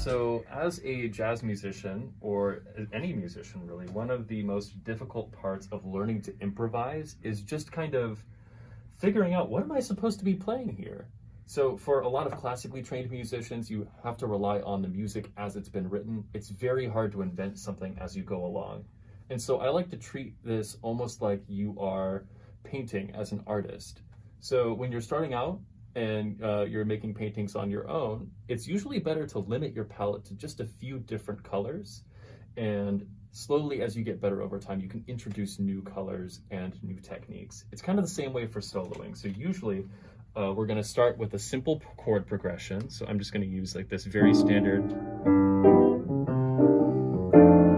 So as a jazz musician, or any musician really, one of the most difficult parts of learning to improvise is just kind of figuring out, what am I supposed to be playing here? So for a lot of classically trained musicians, you have to rely on the music as it's been written. It's very hard to invent something as you go along. And so I like to treat this almost like you are painting as an artist. So when you're starting out and you're making paintings on your own, it's usually better to limit your palette to just a few different colors. And slowly, as you get better over time, you can introduce new colors and new techniques. It's kind of the same way for soloing. So usually we're going to start with a simple chord progression. So I'm just going to use like this very standard.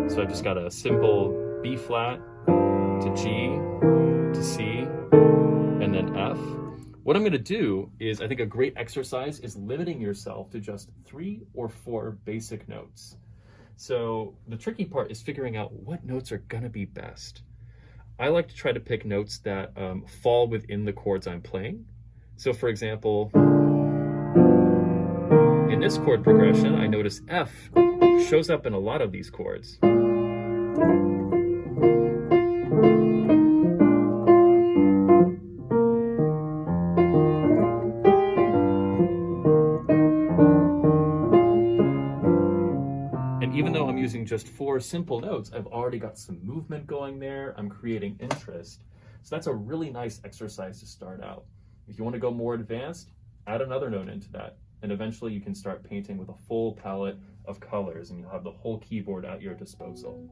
So I've just got a simple B flat to G to C and then F. What I'm going to do is, I think a great exercise is limiting yourself to just 3 or 4 basic notes. So the tricky part is figuring out what notes are going to be best. I like to try to pick notes that fall within the chords I'm playing. So for example, in this chord progression, I notice F shows up in a lot of these chords. Even though I'm using just 4 simple notes, I've already got some movement going there. I'm creating interest. So that's a really nice exercise to start out. If you want to go more advanced, add another note into that. And eventually you can start painting with a full palette of colors and you'll have the whole keyboard at your disposal.